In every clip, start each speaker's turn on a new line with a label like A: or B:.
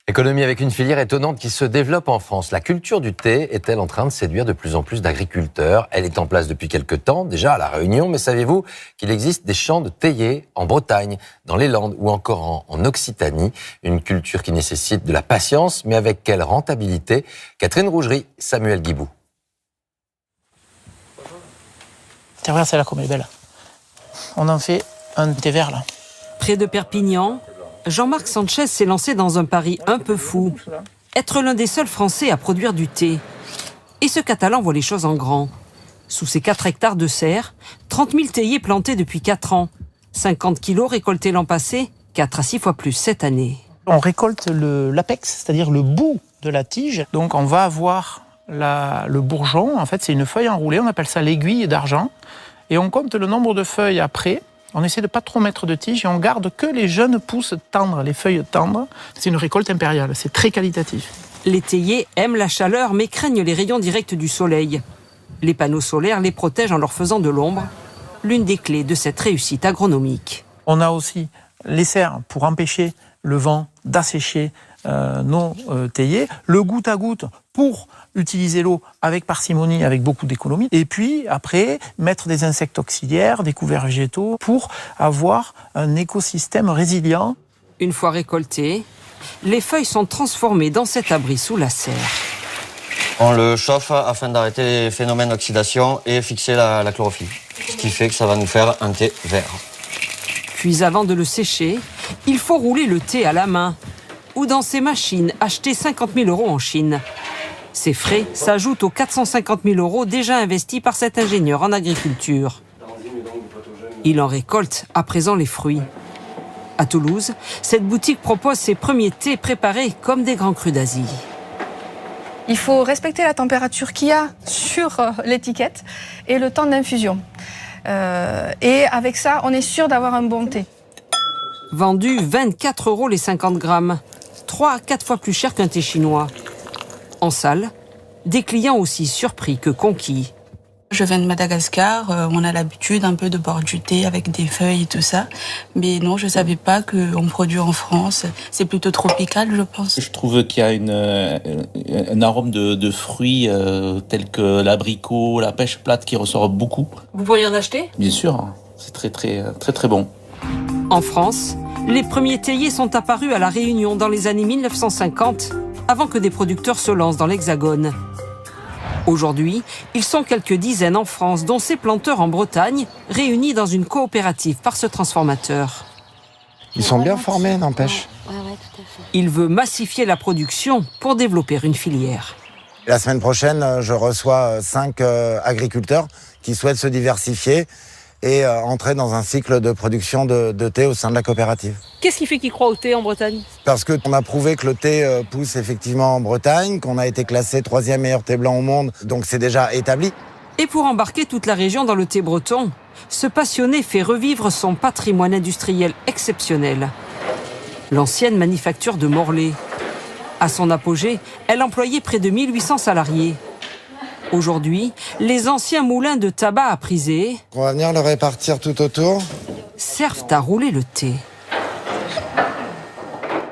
A: Économie avec une filière étonnante qui se développe en France. La culture du thé est-elle en train de séduire de plus en plus d'agriculteurs? Elle est en place depuis quelques temps, déjà à La Réunion, mais savez-vous qu'il existe des champs de théiers en Bretagne, dans les Landes ou encore en Occitanie? Une culture qui nécessite de la patience, mais avec quelle rentabilité? Catherine Rougerie, Samuel Guibou.
B: Tiens, regarde celle-là comme elle est belle. On en fait un thé vert là.
C: Près de Perpignan, Jean-Marc Sanchez s'est lancé dans un pari un peu fou. Être l'un des seuls Français à produire du thé. Et ce Catalan voit les choses en grand. Sous ses 4 hectares de serre, 30 000 théiers plantés depuis 4 ans. 50 kilos récoltés l'an passé, 4 à 6 fois plus cette année.
B: On récolte l'apex, c'est-à-dire le bout de la tige. Donc on va avoir le bourgeon. En fait, c'est une feuille enroulée, on appelle ça l'aiguille d'argent. Et on compte le nombre de feuilles après. On essaie de ne pas trop mettre de tiges et on garde que les jeunes pousses tendres, les feuilles tendres. C'est une récolte impériale, c'est très qualitatif.
C: Les théiers aiment la chaleur mais craignent les rayons directs du soleil. Les panneaux solaires les protègent en leur faisant de l'ombre. L'une des clés de cette réussite agronomique.
B: On a aussi les serres pour empêcher le vent d'assécher nos théiers. Le goutte à goutte pour utiliser l'eau avec parcimonie, avec beaucoup d'économie. Et puis, après, mettre des insectes auxiliaires, des couverts végétaux, pour avoir un écosystème résilient.
C: Une fois récoltées, les feuilles sont transformées dans cet abri sous la serre.
D: On le chauffe afin d'arrêter les phénomènes d'oxydation et fixer la chlorophylle. Ce qui fait que ça va nous faire un thé vert.
C: Puis avant de le sécher, il faut rouler le thé à la main ou dans ces machines achetées 50 000 € en Chine. Ces frais s'ajoutent aux 450 000 € déjà investis par cet ingénieur en agriculture. Il en récolte à présent les fruits. À Toulouse, cette boutique propose ses premiers thés préparés comme des grands crus d'Asie.
E: Il faut respecter la température qu'il y a sur l'étiquette et le temps d'infusion. Et avec ça, on est sûr d'avoir un bon thé.
C: Vendu 24 € les 50 grammes, 3 à 4 fois plus cher qu'un thé chinois. En salle, des clients aussi surpris que conquis.
F: Je viens de Madagascar, on a l'habitude un peu de boire du thé avec des feuilles et tout ça. Mais non, je ne savais pas qu'on produit en France. C'est plutôt tropical, je pense.
G: Je trouve qu'il y a un arôme de fruits tels que l'abricot, la pêche plate qui ressort beaucoup.
C: Vous pourriez en acheter ?
G: Bien sûr, c'est très bon.
C: En France, les premiers théiers sont apparus à La Réunion dans les années 1950, avant que des producteurs se lancent dans l'Hexagone. Aujourd'hui, ils sont quelques dizaines en France, dont ces planteurs en Bretagne, réunis dans une coopérative par ce transformateur.
H: Ils sont bien formés, n'empêche.
I: Ouais, tout à fait.
C: Il veut massifier la production pour développer une filière.
H: La semaine prochaine, je reçois 5 agriculteurs qui souhaitent se diversifier et entrer dans un cycle de production de thé au sein de la coopérative.
C: Qu'est-ce qui fait qu'ils croient au thé en Bretagne ?
H: Parce qu'on a prouvé que le thé pousse effectivement en Bretagne, qu'on a été classé 3e meilleur thé blanc au monde, donc c'est déjà établi.
C: Et pour embarquer toute la région dans le thé breton, ce passionné fait revivre son patrimoine industriel exceptionnel. L'ancienne manufacture de Morlaix. À son apogée, elle employait près de 1800 salariés. Aujourd'hui, les anciens moulins de tabac à Prisée,
H: On va venir le répartir tout autour.
C: servent à rouler le thé.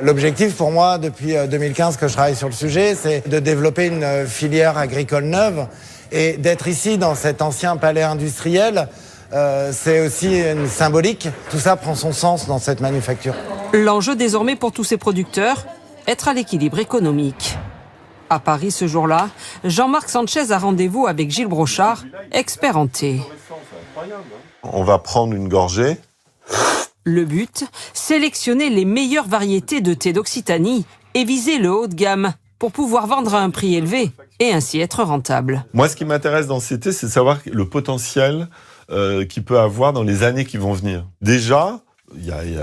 H: L'objectif pour moi, depuis 2015 que je travaille sur le sujet, c'est de développer une filière agricole neuve et d'être ici dans cet ancien palais industriel. C'est aussi une symbolique. Tout ça prend son sens dans cette manufacture.
C: L'enjeu désormais pour tous ces producteurs, être à l'équilibre économique. À Paris ce jour-là, Jean-Marc Sanchez a rendez-vous avec Gilles Brochard, expert en thé.
J: On va prendre une gorgée.
C: Le but, sélectionner les meilleures variétés de thé d'Occitanie et viser le haut de gamme pour pouvoir vendre à un prix élevé et ainsi être rentable.
J: Moi, ce qui m'intéresse dans ces thés, c'est de savoir le potentiel qu'il peut avoir dans les années qui vont venir. Déjà,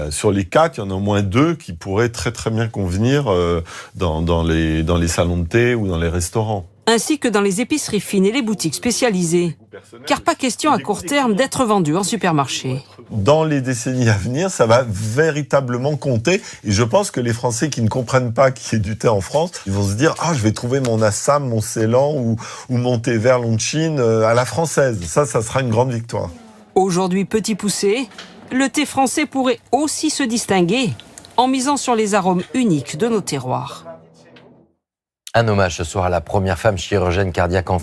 J: sur les 4, il y en a au moins 2 qui pourraient très très bien convenir dans les salons de thé ou dans les restaurants.
C: Ainsi que dans les épiceries fines et les boutiques spécialisées. Car pas question à court terme d'être vendu en supermarché.
J: Dans les décennies à venir, ça va véritablement compter. Et je pense que les Français qui ne comprennent pas qu'il y ait du thé en France, ils vont se dire « Ah, je vais trouver mon Assam, mon Ceylan ou mon thé vert Longines à la française. » Ça sera une grande victoire.
C: Aujourd'hui petit poussé, le thé français pourrait aussi se distinguer en misant sur les arômes uniques de nos terroirs.
A: Un hommage ce soir à la première femme chirurgienne cardiaque en